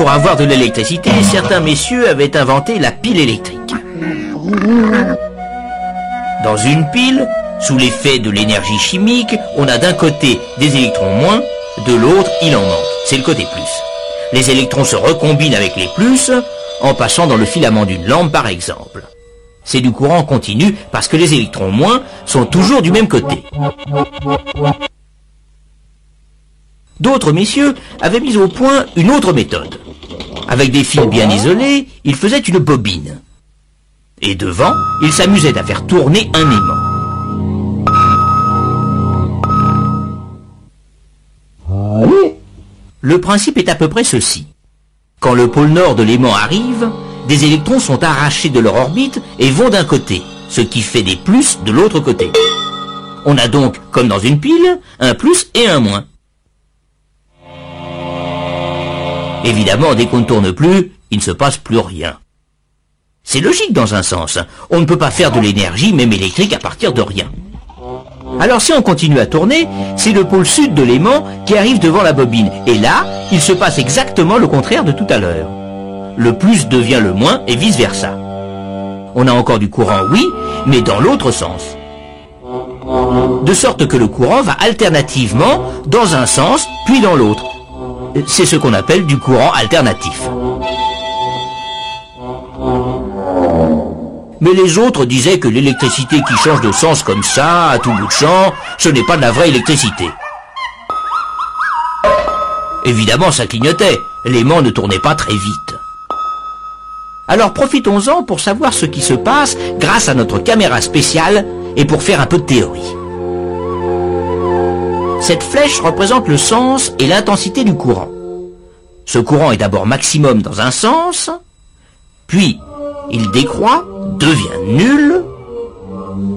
pour avoir de l'électricité, certains messieurs avaient inventé la pile électrique. Dans une pile, sous l'effet de l'énergie chimique, on a d'un côté des électrons moins, de l'autre il en manque, c'est le côté plus. Les électrons se recombinent avec les plus en passant dans le filament d'une lampe par exemple. C'est du courant continu parce que les électrons moins sont toujours du même côté. D'autres messieurs avaient mis au point une autre méthode. Avec des fils bien isolés, ils faisaient une bobine. Et devant, ils s'amusaient à faire tourner un aimant. Le principe est à peu près ceci. Quand le pôle nord de l'aimant arrive, des électrons sont arrachés de leur orbite et vont d'un côté, ce qui fait des plus de l'autre côté. On a donc, comme dans une pile, un plus et un moins. Évidemment, dès qu'on ne tourne plus, il ne se passe plus rien. C'est logique dans un sens. On ne peut pas faire de l'énergie, même électrique, à partir de rien. Alors si on continue à tourner, c'est le pôle sud de l'aimant qui arrive devant la bobine. Et là, il se passe exactement le contraire de tout à l'heure. Le plus devient le moins et vice-versa. On a encore du courant, oui, mais dans l'autre sens. De sorte que le courant va alternativement dans un sens, puis dans l'autre. C'est ce qu'on appelle du courant alternatif. Mais les autres disaient que l'électricité qui change de sens comme ça, à tout bout de champ, ce n'est pas de la vraie électricité. Évidemment, ça clignotait. L'aimant ne tournait pas très vite. Alors profitons-en pour savoir ce qui se passe grâce à notre caméra spéciale et pour faire un peu de théorie. Cette flèche représente le sens et l'intensité du courant. Ce courant est d'abord maximum dans un sens, puis il décroît, devient nul,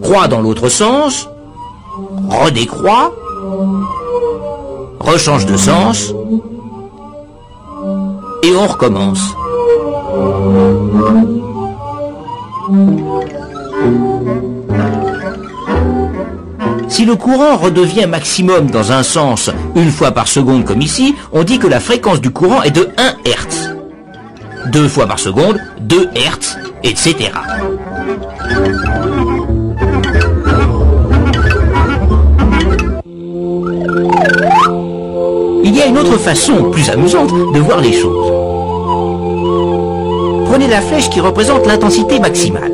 croît dans l'autre sens, redécroît, rechange de sens, et on recommence. Si le courant redevient maximum dans un sens une fois par seconde comme ici, on dit que la fréquence du courant est de 1 Hz. 2 fois par seconde, 2 Hz, etc. Il y a une autre façon, plus amusante, de voir les choses. Prenez la flèche qui représente l'intensité maximale.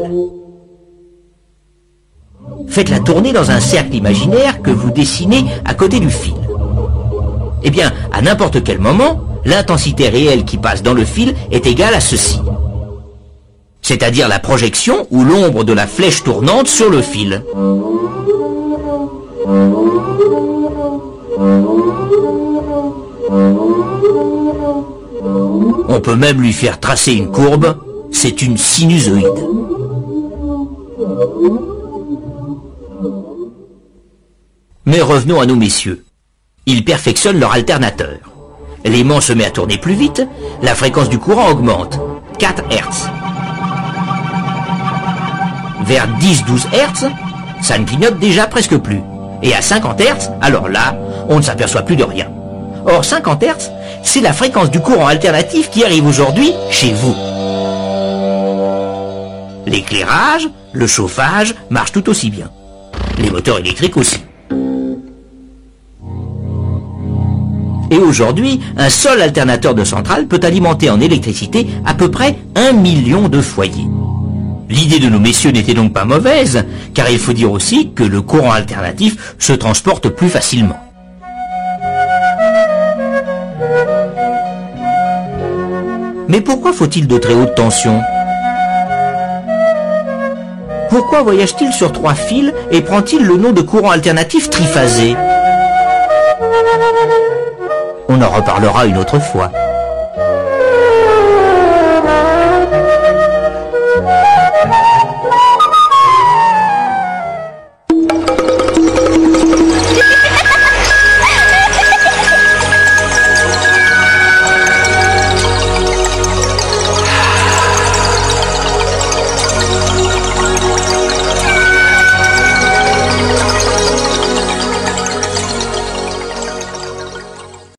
Faites-la tourner dans un cercle imaginaire que vous dessinez à côté du fil. Eh bien, à n'importe quel moment, l'intensité réelle qui passe dans le fil est égale à ceci. C'est-à-dire la projection ou l'ombre de la flèche tournante sur le fil. On peut même lui faire tracer une courbe, c'est une sinusoïde. Mais revenons à nos messieurs. Ils perfectionnent leur alternateur. L'aimant se met à tourner plus vite, la fréquence du courant augmente, 4 Hz. Vers 10-12 Hz, ça ne clignote déjà presque plus. Et à 50 Hz, alors là, on ne s'aperçoit plus de rien. Or 50 Hz, c'est la fréquence du courant alternatif qui arrive aujourd'hui chez vous. L'éclairage, le chauffage marchent tout aussi bien. Les moteurs électriques aussi. Et aujourd'hui, un seul alternateur de centrale peut alimenter en électricité à peu près 1 million de foyers. L'idée de nos messieurs n'était donc pas mauvaise, car il faut dire aussi que le courant alternatif se transporte plus facilement. Mais pourquoi faut-il de très haute tension? Pourquoi voyage-t-il sur 3 fils et prend-il le nom de courant alternatif triphasé? On en reparlera une autre fois.